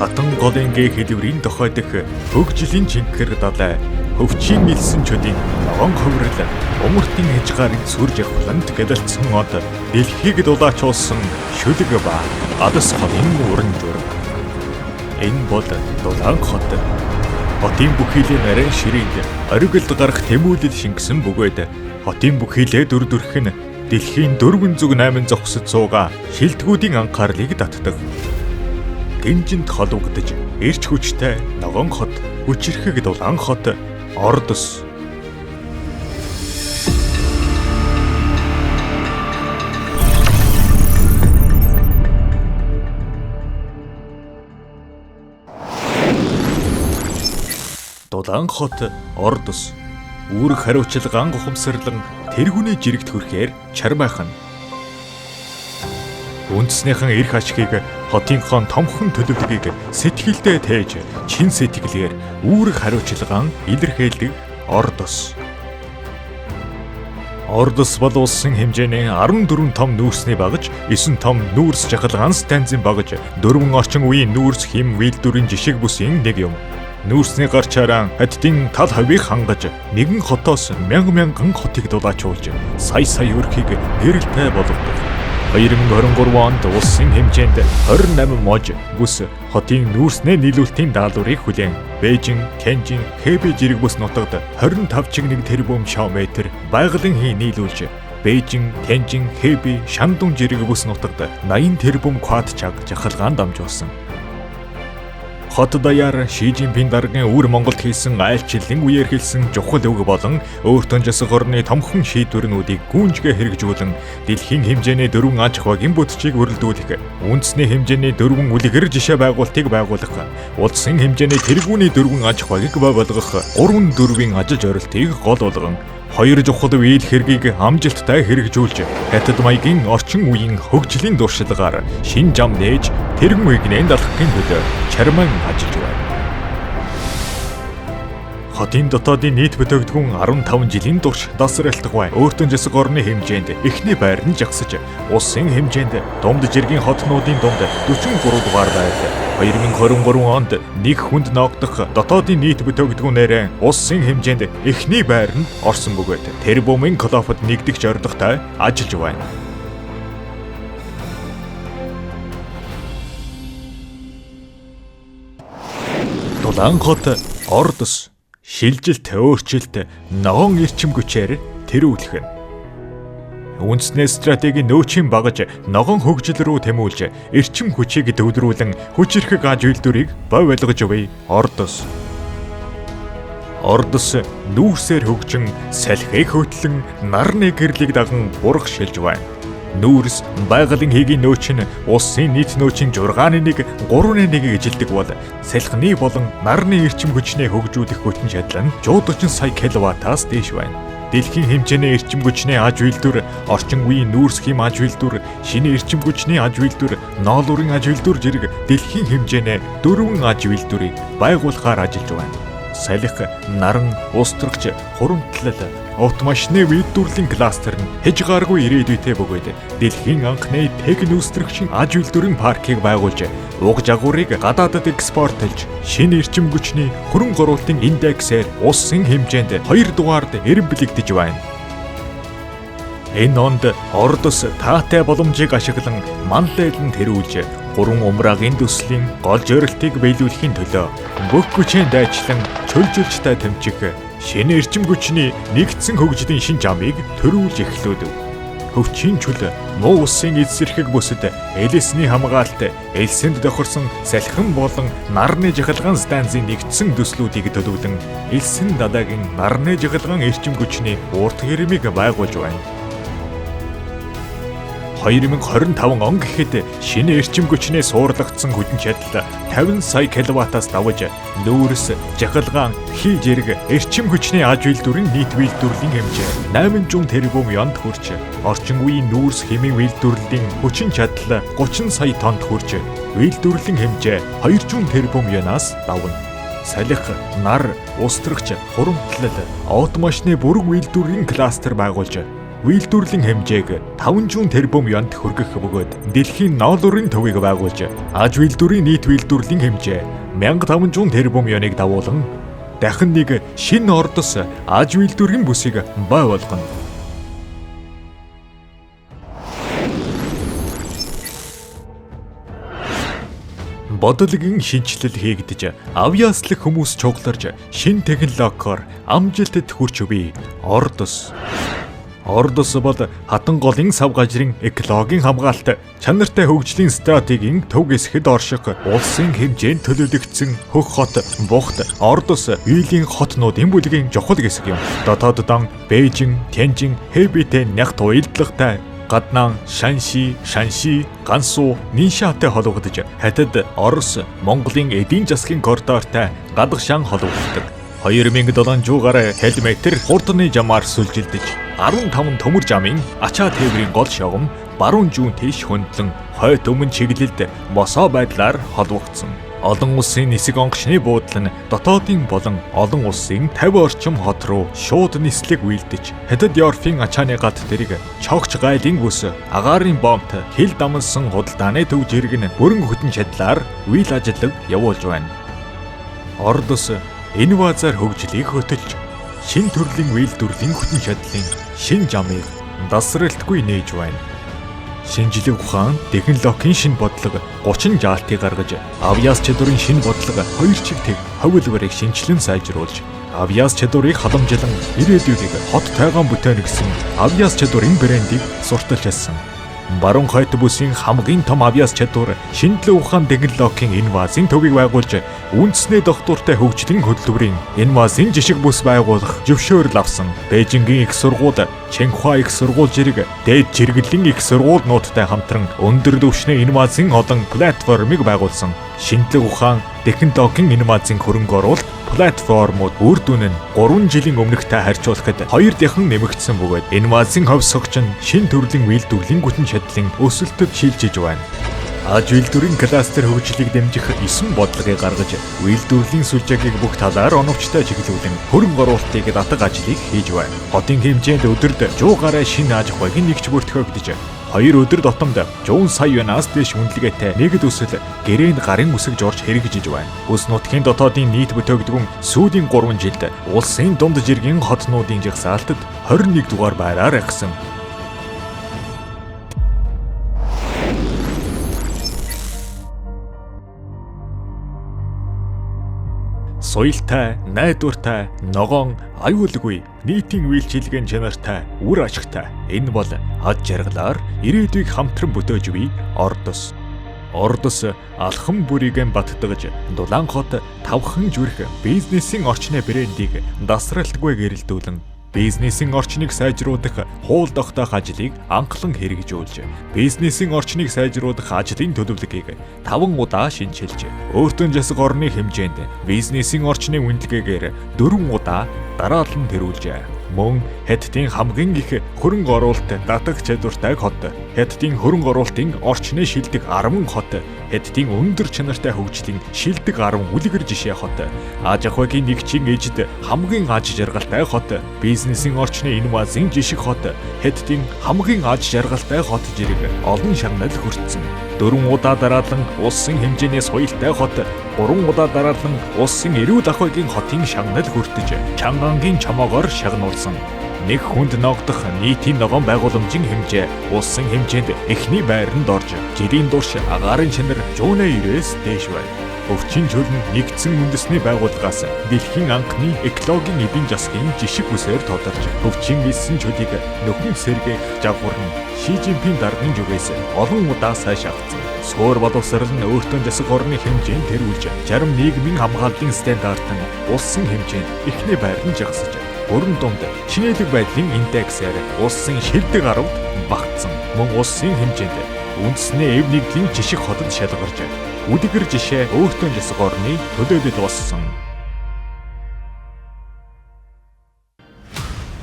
Хатан голын гээ хэлбэрийн тохойдох хөгжлийн чингэр далай хөвчийн мэлсэн чөлийн ногоон хөврөл умартын хязгаарыг сүрж явхланд гэдэлцсэн од дэлхийг дулаачуулсан шүлэг ба адас голын уран зураг. Энэ бол дулаан хот. Хотын бүхийлийн арай ширийг оргилд гарах тэмүүлэл шингэсэн бөгөөд хотын бүхийлээ дүрдүрх нь дэлхийн 408 зогсод сууга шилдэгүүдийн анхаарлыг татдаг. Гинжинд холбогдож эрч хүчтэй ногоон хот, хүчирхэг дулаан хот, Ордос. Дулаан хот, Ордос. Үүрэг хариуцлага анх ухамсарлан тэргүүний жирэгт хүрэхээр чармайхан. Үндэснийхэн эрх ашгийг хотынхон томхон төлөвлөгөөг сэтгэлдээ тээж чин сэтгэлээр үүрэг хариуцлагаан илэрхийлдэг Ордос. Ордос бол улсын хэмжээний 14 том нүүрсний багж, 9 том нүүрс жахалгаан станцын багж, 4 орчин үеийн нүүрс хэм үйлдвэрийн жишг бүсийн нэг юм. Нүүрсний гарчаараа хаттын тал хавийг хангаж, нэгэн хотоос мянган хотыг дулаачуулж, сая өрхийг нэрэлтэй болгодог. 2023 онд улсын хэмжээнд 28 мож бүс хотын нүүрснээ нийлүүлэлтийн даалгаврыг хүлээн Бээжин, Тянжин, Хэбэй жирэг бүс нутагт 25.1 тэрбум км байгалийн хий нийлүүлж, Бээжин, Тянжин, Хэбэй, Шандун жирэг бүс нутагт 80 тэрбум квад чаг жахалгаан дамжуулсан. Хот даяар Ши Жинпин даргын өвөр Монголд хийсэн айлчлалын үеэр хэлсэн чухал үг болон өөртөө засаг орны томхон шийдвэрнүүдийг гүнжгээ хэрэгжүүлэн дэлхийн хэмжээний 4 аж ахуйн бүтцийг өрөлдүүлэх, үндэсний хэмжээний 4 үлгэр жишээ байгуулалтыг байгуулах, улсын хэмжээний тэргүүний 4 аж ахуйг бий болгох 3/4-ийн ажил зорилтыг гол болгон 2 чухал үйл хэргийг амжилттай хэрэгжүүлж, хятад маягийн орчин үеийн хөгжлийн дуршлагаар шин зам нээж тэргэн үеигнээ далахын төлөө чарман ажиллаж байна. Хотын дотоодын нийт бүтээгдэхүүн 15 жилийн турш тасралтгүй өөртөө засаг орны хэмжээнд эхний байр нь жагсаж, улсын хэмжээнд дунд жиргийн хотнуудын дунд 43 дугаар байлаа. 2023 онд нэг хүнд ноогдох дотоодын нийт бүтээгдэхүүнээр улсын хэмжээнд эхний байр нь орсон бөгөөд тэрбумын клубт нэгдэх зорилготой ажиллаж байна. Дулаан хот, Ордос. Шилжилт, өөрчлөлт, ногоон эрчим хүчээр тэрүүлэх нь. Үндэсний стратегийн нөөцийн багаж ногоон хөгжил рүү тэмүүлж, эрчим хүчийг төвлөрүүлэн хүчирхэг аж үйлдвэрийг бий болгож буй Ордос. Ордос нүүрсээр хөгжин, салхийг хөтлөн, нарны гэрлийг даган урагшилж байна. Нүүрс байгалийн хийгийн нөөц нь улсын нийт нөөцийн 6.1, 3.1 эжилдэг бол салхины болон нарны эрчим хүчний хөгжүүлэх хүчин чадал нь 140 сая киловаттаас дээш байна. Дэлхийн хэмжээний эрчим хүчний аж үйлдвэр, орчин үеийн нүүрс хэм аж үйлдвэр, шинэ эрчим хүчний аж үйлдвэр, ноолуурын аж үйлдвэр зэрэг дэлхийн хэмжээний 4 аж үйлдвэрийг байгуулахаар ажиллаж байна. Салхи, наран, устрагч, хуримтлал, автомашины үйлдвэрлэлийн кластер нь хязгааргүй ирээдүйтэй бөгөөд дэлхийн анхны технүүстрэгчийн аж үйлдвэрийн паркийг байгуулж, уг жагуурыг гадаадд экспортлж, шинэ эрчим хүчний хөрөнгө оруулалтын индексээр улсын хэмжээнд 2 дугаард эренбэлэгдэж байна. Энэ онд Ордос таатай боломжийг ашиглан манлайлан тэрүүлж, 3 умраагийн төслийн гол зорилтыг биелүүлэхийн төлөө бүх хүчээр дайчлан чөлжөлжтэй тэмцэх, шинэ эрчим хүчний нэгдсэн хөгжлийн шин замыг төрүүлж эхлүүлв. Хөвчийн чөл муу улсын эзсэрхэг бүсэд элэсний хамгаалалт, элсэнд тохирсон салхин болон нарны жахалгаан станцын нэгдсэн төслүүдийг төлөвлөн, элсэн далайгийн нарны жахалгаан эрчим хүчний урт хэрмийг байгуулж байна. 2025 он гэхэд шинэ эрчим хүчнээ суурлагдсан хүчин чадал 50 сая киловаттаас давж, нүүрс, жахалгаан, хий зэрэг эрчим хүчний аж үйлдвэрийн нийт үйлдвэрлэлийн хэмжээ 800 тэрбум ёнд хүрч, орчин үеийн нүүрс хэмээн үйлдвэрлэлийн хүчин чадал 30 сая тоннд хүрч, үйлдвэрлэлийн хэмжээ 200 тэрбум ёнаас давна. Салхи, нар, устрагч, хуримтлал, автомашины бүрэг үйлдвэрийн кластер байгуулж, үйлдвэрлэлийн хэмжээг 500 тэрбум юанд хүргэх бөгөөд дэлхийн долларын төвийг байгуулж, аж үйлдвэрийн нийт үйлдвэрлэлийн хэмжээ 1500 тэрбум юаныг дагуулan дахин нэг шинэ ордос аж үйлдвэрийн бүсийг бий болгоно. Бодлогын шинжилэл хийгдэж, авьяаслах хүмүүс чугларж, шин технологиор амжилтад хүрч буй ордос. Ордос бол хатан голын сав газрын экологийн хамгаалалт, чанартай хөгжлийн стратегийн төв хэсгэд орших улсын хэмжээнд төлөвлөгдсөн хөх хот, бухт, ордос биелийн хотнуудын бүлгийн чухал хэсэг юм. Дотоод дан Бээжин, Тянжин, Хэбитэй нягт уялдлагатай гаднаа Шанши, Гансу, Ниншатай холбогдож, хятад, Орос, Монголын эдийн засгийн коридортой гадагшаан холбогддог. 2700 гаруй километр хурдны жамаар сүлжилдэж, 15 төмөр жамын ачаа тээврийн гол шогом баруун зүүн тийш хөндлөн хойд өмнө чиглэлд босоо байдлаар холбогдсон. Олон улсын нисэг онгочны буудлын дотоодын болон олон улсын 50 орчим хот руу шууд нислэг үйлдэж, хятад Европын ачааны гад дэрэг чогч гайлын бүс, агаарын бомбт хил дамсан худалдааны төв жирэг нь бүрэн хөтөн чадлаар үйл ажиллагаа явуулж байна. Ордос энэ базар хөгжлийг хөтөлж, шин төрлийн үйлдвэрлэлийн хөтөн чадлын шин жамыг дасралтгүй нээж байна. Шинжилгээ ухаан, технологийн шин бодлого 30 жаалтыг гаргаж, авьяас чадварын шин бодлого 2 чигтэг ховлборыг шинжилэн сайжруулж, авьяас чадварыг халамжлан ирээдүйг хот тайгаан бүтээн гэсэн авьяас чадварын брендийг сурталчилсан. Баруун хойд бүсийн хамгийн том авьяас чадвар шинжилгээ ухаан технологийн инновацийн төвийг байгуулж, үндэснээ доктортой хөгжлийн хөтөлбөрийн инновацийн жишг бүс байгуулах зөвшөөрөл авсан. Бээжингийн их сургууль, Чэнхуа их сургууль зэрэг дээд чиргэллийн их сургуулиудтай хамтран өндөр түвшний инновацийн олон платформыг байгуулсан. Шинжилгээ ухаан технологийн инновацийн хөрөнгө оруулалт платформууд үр дүн нь 3 жилийн өмнөхтэй харьцуулахад 2 дахин нэмэгдсэн бөгөөд инновацийн ховсгогч нь шин төрлийн үйлдвэрлэлийн хүчин чадлын өсөлтөд шилжиж байна. Аж үйлдвэрийн кластер хөгжлийг дэмжих 9 бодлогыг гаргаж, үйлдвэрлэлийн сүлжээгийг бүх талаар оновчтой чиглүүлэн хөрөнгө оруулалтыг татах ажлыг хийж байна. Хотын хэмжээнд өдөрт 100 гаруй шинэ аж ахуйн нэгж бүртгэгдэж, 2 өдөр дотомд 100 сая юанаас дээш үнэлгээтэй нэгд өсөл гэрээнд гарын үсэг жорж хэрэгжиж байна. Бүс нутгийн дотоодын нийт бүтээгдэхүүн сүүлийн 3 жилд улсын дунд жиргийн хотнуудын жагсаалтад 21 дугаар байраар агсан. Соёлтой, найдвартай, ногоон, аюулгүй, нийтийн үйлчилгээний чанартай, үр ашигтай. Энэ бол ад жаргалаар ирээдүйг хамтран бүтээж буй ордос. Ордос алхам бүрийг баттгаж, дулаан хот тавхан зүрх бизнесийн орчны брендийг дасралтгүй гэрэлтүүлэн, бизнесийн орчныг сайжруулах хуул тогтоох ажлыг анхлан хэрэгжүүлж, бизнесийн орчныг сайжруулах ажлын төлөвлөгөөг 5 удаа шинжилж, өөртөө засаг орны хэмжээнд бизнесийн орчны үнэлгээгээр 4 удаа дараалан тэрүүлжээ. Мөн Хятадын хамгийн их хөрөнгө оруулалт татах чадвартай хот, Хятадын хөрөнгө оруулалтын орчны шилдэг 10 хот, Хятадын өндөр чанартай хөгжлийн шилдэг 10 үлгэр жишээ хот, аж ахуйн нэгжийн эжид хамгийн аж жаргалтай хот, бизнесийн орчны инновацийн жишг хот, Хятадын хамгийн аж жаргалтай хот зэрэг олон шагнал хүртсэн. 4 удаа дараалан улсын хэмжээний соёлтой хот, 3 удаа дараалан улсын эрүүл ахуйн хотын шагнал хүртэж, Чангангийн чамоогоор шагнуулсан. Нэг хүнд ногдох нийтийн ногоон байгууламжийн хэмжээ улсын хэмжээнд эхний байранд орж, жилийн турш агаарын чанар 190-с дээш байна. Өвчин чөлн нэгдсэн үндэсний байгууллагаас дэлхийн анхны экологийн эдийн засгийн жишг бүсээр тодорч, өвчин элсэн чөлийг нөхөн сэргээх жагвар нь Ши Жинпин даргын зүгээс олон удаа сайш авсан. Суур боловсрал нь өөртөө засаг орны хэмжээнд тэрүүлж, зарим нийгмийн хамгааллын стандарт нь улсын хэмжээнд эхний байранд жагсаж, бүрэн дунд шинэлэг байдлын индексээр улсын шилдэг 10-д багтсан. Мөн улсын хэмжээнд үндэсний эв нэгдлийн жишг хотод шалгарч, үлгэр жишээ өөртөө засаг орны төлөөлөлд болсон.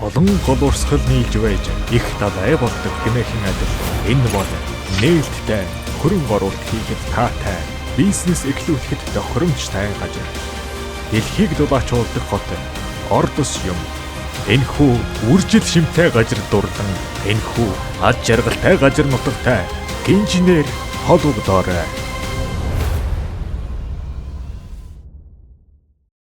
Олон гол урсгал нийлж байж их далай болдог хэмээхэн адил энэ бол нээлттэй хөрөнгө оруулалт хийхэд таатай, бизнес эхлүүлэхэд тохиромжтой газар. Дэлхийг дулаачуулдаг хот ордос юм. Энэхүү үржил шимтэй газар дурлан энэхүү ад жаргалтай газар нутагтай гинжинээр холбогдоорой.